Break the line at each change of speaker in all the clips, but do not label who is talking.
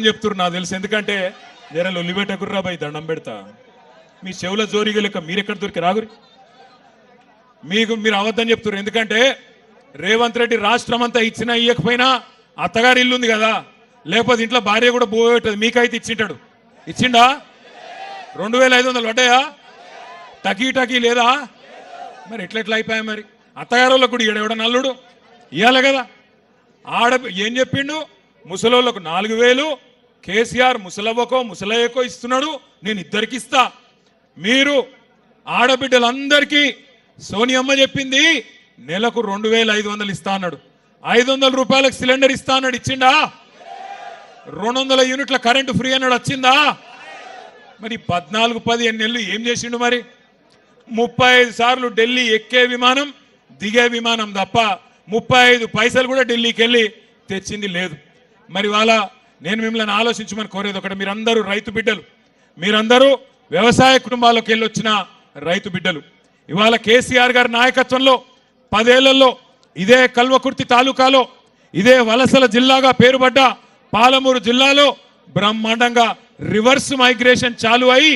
చెప్తున్నారు నాకు తెలుసు. ఎందుకంటే జర లొల్లి పెట్టకుర్రా బై, దండం పెడతా. మీ చెవుల జోరిగా లెక్క మీరెక్కడ దొరికి రాగురి. మీరు అవద్దని చెప్తున్నారు. ఎందుకంటే రేవంత్ రెడ్డి రాష్ట్రం అంతా ఇచ్చినా ఇయ్యకపోయినా అత్తగారి ఇల్లు ఉంది కదా, లేకపోతే ఇంట్లో భార్య కూడా పోయేటది. మీకైతే ఇచ్చింటాడు. ఇచ్చిండా? 2500 పడ్డాయా? టకీ లేదా? మరి ఎట్లెట్లా అయిపోయా? మరి అత్తగారులకు కూడా ఈడెవడ నల్లుడు ఇవ్వాలి కదా. ఏం చెప్పిండు? ముసలోళ్ళకు 4000 కేసీఆర్ ముసలవ్వకో ముసలయ్యకో ఇస్తున్నాడు, నేను ఇద్దరికి ఇస్తా. మీరు ఆడబిడ్డలందరికీ సోనియమ్మ చెప్పింది నెలకు 2500 ఇస్తా అన్నాడు. 500 రూపాయలకు సిలిండర్ ఇస్తా అన్నాడు. ఇచ్చిండా? 200 యూనిట్ల కరెంటు ఫ్రీ అన్నాడు. వచ్చిందా? మరి 14-15 నెలలు ఏం చేసిండు? మరి 35 సార్లు ఢిల్లీ ఎక్కే విమానం దిగే విమానం తప్ప 35 పైసలు కూడా ఢిల్లీకి వెళ్ళి తెచ్చింది లేదు. మరి వాళ్ళ నేను మిమ్మల్ని ఆలోచించమని కోరేది ఒకటి, మీరందరూ రైతు బిడ్డలు, మీరందరూ వ్యవసాయ కుటుంబాలకు వెళ్ళి వచ్చిన రైతు బిడ్డలు. ఇవాళ కేసీఆర్ గారి నాయకత్వంలో 10 ఏళ్లలో ఇదే కల్వకుర్తి తాలూకాలో, ఇదే వలసల జిల్లాగా పేరుపడ్డ పాలమూరు జిల్లాలో బ్రహ్మాండంగా రివర్స్ మైగ్రేషన్ చాలు అయి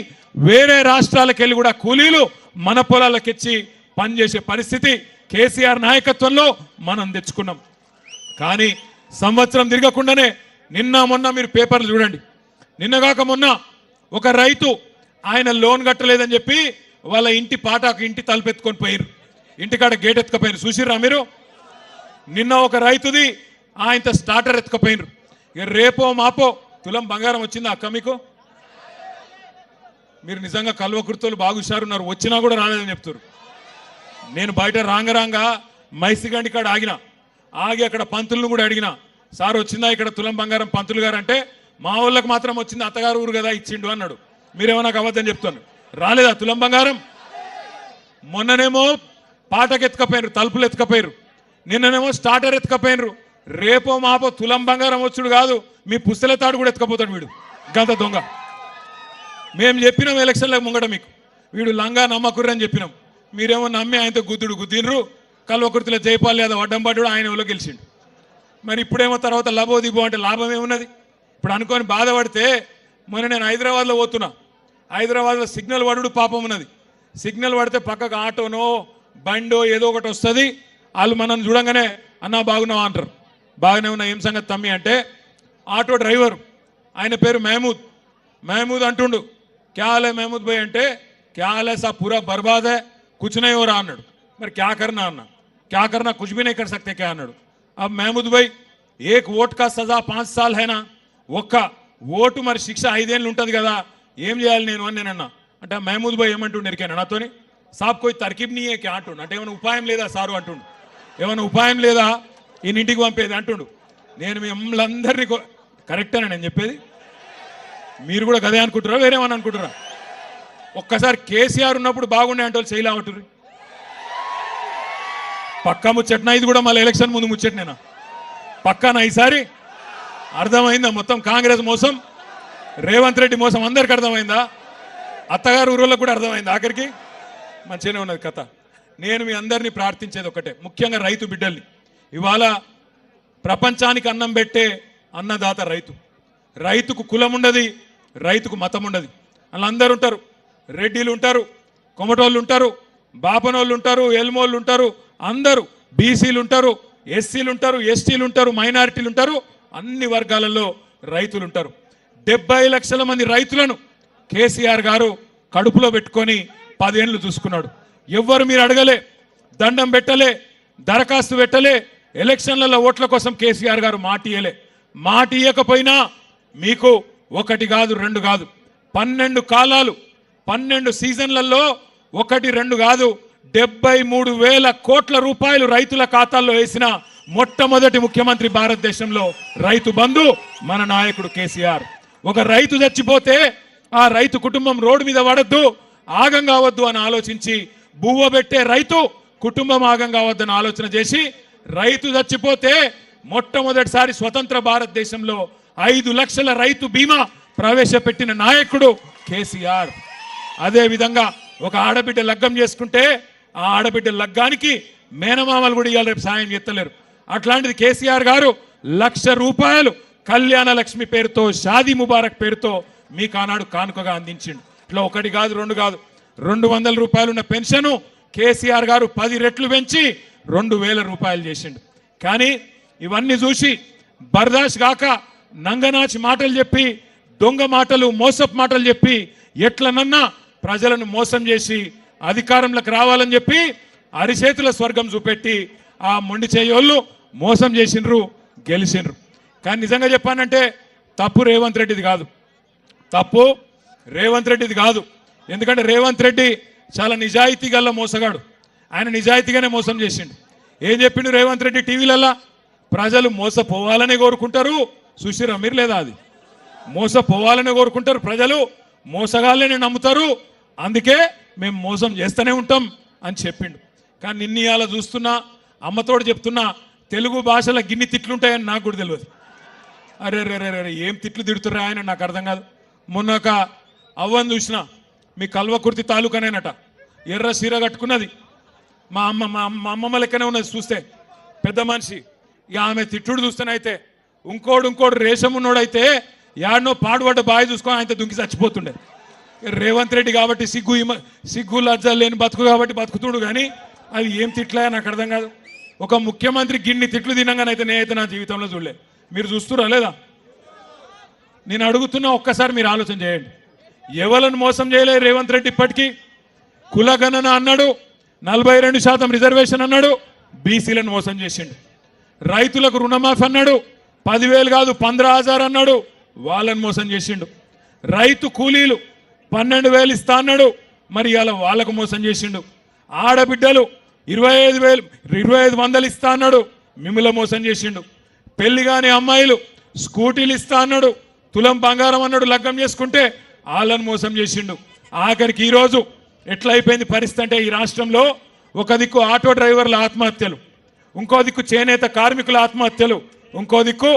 వేరే రాష్ట్రాలకు వెళ్ళి కూడా కూలీలు మన పొలాలకెచ్చి పనిచేసే పరిస్థితి కేసీఆర్ నాయకత్వంలో మనం తెచ్చుకున్నాం. కానీ సంవత్సరం తిరగకుండానే నిన్న మొన్న మీరు పేపర్లు చూడండి, నిన్నగాక మొన్న ఒక రైతు ఆయన లోన్ కట్టలేదని చెప్పి వాళ్ళ ఇంటి పాటాకు ఇంటి తలుపెత్తుకొని పోయారు, ఇంటికాడ గేట్ ఎత్తుకపోయారు. చూసిర్రా మీరు? నిన్న ఒక రైతుది ఆయనతో స్టార్టర్ ఎత్తుకపోయినారు. ఇక రేపో మాపో తులం బంగారం వచ్చిందా అక్క మీకు? మీరు నిజంగా కల్వకుర్తోలు బాగా హుషారున్నారు, వచ్చినా కూడా రాలేదని చెప్తారు. నేను బయట రాంగ మైసిగండి కాడ ఆగి అక్కడ పంతులను కూడా అడిగిన, సార్ వచ్చిందా ఇక్కడ తులం బంగారం పంతులు గారు అంటే, మా వాళ్ళకి మాత్రం వచ్చింది, అత్తగారు ఊరు కదా ఇచ్చిండు అన్నాడు. మీరేమన్నా అవద్దని చెప్తాను. రాలేదా తులం బంగారం? మొన్ననేమో పాటకు ఎత్తుకపోయినారు, తలుపులు ఎత్తుకపోయారు, నిన్ననేమో స్టార్టర్ ఎత్తుకపోయినారు. రేపో మాపో తులం బంగారం వచ్చుడు కాదు, మీ పుస్తల తాడు కూడా ఎత్తుకపోతాడు వీడు, గంత దొంగ. మేము చెప్పినాం ఎలక్షన్లకు ముంగట మీకు, వీడు లంగా నమ్మకుర్రు అని చెప్పినాం. మీరేమో నమ్మి ఆయనతో గుద్దినరు. కల్వకుర్తిలో జైపాల్ యాదవ్ అడ్డం పడ్డాడు, ఆయన ఎవరో గెలిచిండు. మరి ఇప్పుడేమో తర్వాత లబో దిబో అంటే లాభం ఏమున్నది? ఇప్పుడు అనుకొని బాధపడితే, మొన్న నేను హైదరాబాద్లో పోతున్నా, హైదరాబాద్లో సిగ్నల్ పడుడు పాపం ఉన్నది. సిగ్నల్ పడితే పక్కకు ఆటోనో బండో ఏదో ఒకటి వస్తుంది, వాళ్ళు మనం చూడంగానే అన్నా బాగున్నావా అంటారు. బాగానే ఉన్నా, ఏం సంగతి తమ్మి అంటే, ఆటో డ్రైవర్ ఆయన పేరు మహమూద్ అంటుండు. క్యాలే మహమూద్ భాయ్ అంటే, క్యాలే సా పూరా బర్బాద్ హై కుచ్ నహీ హో రా అన్నాడు. మరి క్యా కర్నా అన్నా, క్యా కర్నా కుచ్ భీ నహీ కర్ సక్తే క్యా అన్నాడు. అబ్ మహమూద్ భాయ్ ఏక్ ఓట్ కా సజా 5 సాల్ హైనా, ఒక్క ఓటు మరి శిక్ష 5 ఏళ్ళు ఉంటుంది కదా, ఏం చేయాలి నేను అని నేనన్నా. అంటే మహమూద్ భాయ్ ఏమంటుండు ఎరికాను నాతోని, సాబ్ కోయి తర్కీబ్ నీ కే అంటుండు. అంటే ఏమైనా ఉపాయం లేదా సారు అంటుండు, ఏమైనా ఉపాయం లేదా ఈయన ఇంటికి పంపేది అంటుండు. నేను మిమ్మల్ని అందరినీ కరెక్టేనా నేను చెప్పేది? మీరు కూడా గదే అనుకుంటారా, వేరేమని అనుకుంటారా? ఒక్కసారి కేసీఆర్ ఉన్నప్పుడు బాగుండే అంటే వాళ్ళు చేయలే అంటారు. పక్కా ముచ్చట్నా ఇది కూడా? మళ్ళీ ఎలక్షన్ ముందు ముచ్చట్నేనా? పక్కానా ఈసారి? అర్థమైందా మొత్తం కాంగ్రెస్ మోసం, రేవంత్ రెడ్డి మోసం అందరికి అర్థమైందా? అత్తగారు ఊరోళ్ళకు కూడా అర్థమైందా? ఆఖరికి మంచిగానే ఉన్నది కథ. నేను మీ అందరినీ ప్రార్థించేది ఒకటే, ముఖ్యంగా రైతు బిడ్డల్ని. ఇవాళ ప్రపంచానికి అన్నం పెట్టే అన్నదాత రైతు. రైతుకు కులం ఉండదు, రైతుకు మతం ఉండదు. వాళ్ళందరూ ఉంటారు, రెడ్డిలు ఉంటారు, కొమటోళ్ళు ఉంటారు, బాపనోళ్ళు ఉంటారు, ఎల్మోళ్ళు ఉంటారు, అందరూ బీసీలు ఉంటారు, ఎస్సీలు ఉంటారు, ఎస్టీలు ఉంటారు, మైనారిటీలు ఉంటారు, అన్ని వర్గాలలో రైతులు ఉంటారు. 70 లక్షల మంది రైతులను కేసీఆర్ గారు కడుపులో పెట్టుకొని 10 ఏళ్ళు చూసుకున్నాడు. ఎవ్వరు మీరు అడగలే, దండం పెట్టలే, దరఖాస్తు పెట్టలే, ఎలక్షన్లలో ఓట్ల కోసం కేసీఆర్ గారు మాట ఇయ్యకపోయినా మీకు 1 కాదు 2 కాదు 12 కాలాలు 12 సీజన్లలో 1 2 కాదు 73,000 కోట్ల రూపాయలు రైతుల ఖాతాల్లో వేసిన మొట్టమొదటి ముఖ్యమంత్రి భారతదేశంలో రైతు బంధు మన నాయకుడు కేసీఆర్. ఒక రైతు చచ్చిపోతే ఆ రైతు కుటుంబం రోడ్డు మీద పడద్దు, ఆగం కావద్దు అని ఆలోచించి, బువ్వ పెట్టే రైతు కుటుంబం ఆగం కావద్దని ఆలోచన చేసి, రైతు చచ్చిపోతే మొట్టమొదటిసారి స్వతంత్ర భారతదేశంలో 5 లక్షల రైతు బీమా ప్రవేశపెట్టిన నాయకుడు కేసీఆర్. అదే విధంగా ఒక ఆడబిడ్డ లగ్గం చేసుకుంటే ఆ ఆడబిడ్డ లగ్గానికి మేనమామలు కూడా ఇవాళ రేపు సాయం చేస్తలేరు. అట్లాంటిది కేసీఆర్ గారు 1,00,000 రూపాయలు కళ్యాణ లక్ష్మి పేరుతో, షాదీ ముబారక్ పేరుతో మీకు ఆనాడు కానుకగా అందించిండు. ఇట్లా ఒకటి కాదు, రెండు కాదు, 200 రూపాయలు ఉన్న పెన్షన్ కేసీఆర్ గారు 10 రెట్లు పెంచి 2000 రూపాయలు చేసిండు. కానీ ఇవన్నీ చూసి బర్దాష్ గాక నంగనాచి మాటలు చెప్పి, దొంగ మాటలు, మోసపు మాటలు చెప్పి ఎట్లనన్నా ప్రజలను మోసం చేసి అధికారంలోకి రావాలని చెప్పి అరిచేతుల స్వర్గం చూపెట్టి ఆ మొండి చేయోళ్ళు మోసం చేసిండ్రు, గెలిచిండ్రు. కానీ నిజంగా చెప్పానంటే తప్పు రేవంత్ రెడ్డిది కాదు, తప్పు రేవంత్ రెడ్డిది కాదు. ఎందుకంటే రేవంత్ రెడ్డి చాలా నిజాయితీ గల్ల మోసగాడు. ఆయన నిజాయితీగానే మోసం చేసిండు. ఏం చెప్పిండు రేవంత్ రెడ్డి టీవీలల్లా? ప్రజలు మోసపోవాలని కోరుకుంటారు. చూసిరా మీరు లేదా? అది మోసపోవాలని కోరుకుంటారు ప్రజలు, మోసగాళ్ళని నమ్ముతారు, అందుకే మేము మోసం చేస్తూనే ఉంటాం అని చెప్పిండు. కానీ నిన్న చూస్తున్నా, అమ్మతోడు చెప్తున్నా, తెలుగు భాషలో గిన్ని తిట్లుంటాయని నాకు కూడా తెలియదు. అరే రే రే రే ఏం తిట్లు తిడుతుర్రా ఆయన, నాకు అర్థం కాదు. మొన్న ఒక అవ్వని చూసిన, మీ కల్వకుర్తి తాలూకానేనట, ఎర్ర సీర కట్టుకున్నది, మా అమ్మమ్మ లెక్కనే ఉన్నది చూస్తే, పెద్ద మనిషి. ఇక ఆమె తిట్టుడు చూస్తేనైతే ఇంకోడు రేషం ఉన్నోడైతే యాడనో పాడుపడ్డ బావి చూసుకొని ఆయనతో దుంకి చచ్చిపోతుండే. రేవంత్ రెడ్డి కాబట్టి సిగ్గు లజ్జ లేని బతుకు కాబట్టి బతుకుతుడు, కానీ అది ఏం తిట్లా నాకు అర్థం కాదు. ఒక ముఖ్యమంత్రి గిన్ని తిట్లు తినంగానైతే నేనైతే నా జీవితంలో చూడలే. మీరు చూస్తురా లేదా? నేను అడుగుతున్నా, ఒక్కసారి మీరు ఆలోచన చేయండి. ఎవరిని మోసం చేయలేదు రేవంత్ రెడ్డి ఇప్పటికీ? కులగణన అన్నాడు, 42% రిజర్వేషన్ అన్నాడు, బీసీలను మోసం చేసిండు. రైతులకు రుణమాఫీ అన్నాడు, 10,000 కాదు 15,000 అన్నాడు, వాళ్ళని మోసం చేసిండు. రైతు కూలీలు 12,000 ఇస్తా అన్నాడు, మరి ఇలా వాళ్ళకు మోసం చేసిండు. ఆడబిడ్డలు 25,000 ఇస్తా అన్నాడు, మిమ్మల్ని మోసం చేసిండు. పెళ్లి కాని అమ్మాయిలు స్కూటీలు ఇస్తా అన్నాడు, తులం బంగారం అన్నాడు, లగ్గం చేసుకుంటే వాళ్ళని మోసం చేసిండు. ఆఖరికి ఈరోజు ఎట్లా అయిపోయింది పరిస్థితి అంటే, ఈ రాష్ట్రంలో ఒక దిక్కు ఆటో డ్రైవర్ల ఆత్మహత్యలు, ఇంకో దిక్కు చేనేత కార్మికుల ఆత్మహత్యలు, ఇంకో దిక్కు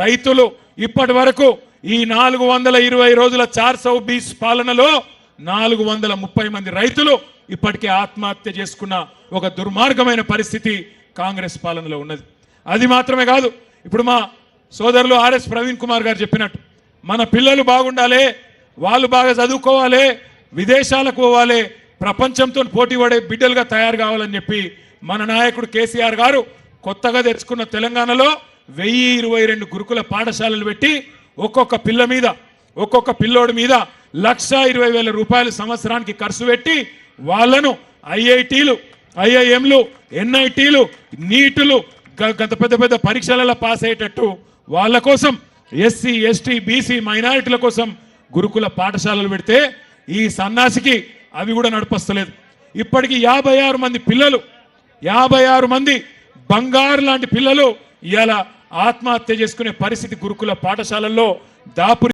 రైతులు. ఇప్పటి వరకు ఈ 420 రోజుల 420 పాలనలో 430 మంది రైతులు ఇప్పటికే ఆత్మహత్య చేసుకున్న ఒక దుర్మార్గమైన పరిస్థితి కాంగ్రెస్ పాలనలో ఉన్నది. అది మాత్రమే కాదు, ఇప్పుడు మా సోదరులు ఆర్ఎస్ ప్రవీణ్ కుమార్ గారు చెప్పినట్టు, మన పిల్లలు బాగుండాలి, వాళ్ళు బాగా చదువుకోవాలి, విదేశాలకు పోవాలి, ప్రపంచంతో పోటీ పడే బిడ్డలుగా తయారు కావాలని చెప్పి మన నాయకుడు కేసీఆర్ గారు కొత్తగా తెచ్చుకున్న తెలంగాణలో 1022 గురుకుల పాఠశాలలు పెట్టి ఒక్కొక్క పిల్లోడి మీద 1,20,000 రూపాయలు సంవత్సరానికి ఖర్చు పెట్టి వాళ్ళను ఐఐటీలు, ఐఐఎంలు, ఎన్ఐటీలు, నీటులు, గత పెద్ద పరీక్షలలో పాస్ అయ్యేటట్టు వాళ్ళ కోసం, ఎస్సీ ఎస్టీ బీసీ మైనారిటీల కోసం గురుకుల పాఠశాలలు పెడితే ఈ సన్నాసికి అవి కూడా నడిపస్తలేదు. ఇప్పటికీ 56 మంది పిల్లలు, 56 మంది బంగారు లాంటి పిల్లలు ఇవాళ ఆత్మహత్య చేసుకునే పరిస్థితి గురుకుల పాఠశాలల్లో దాపురి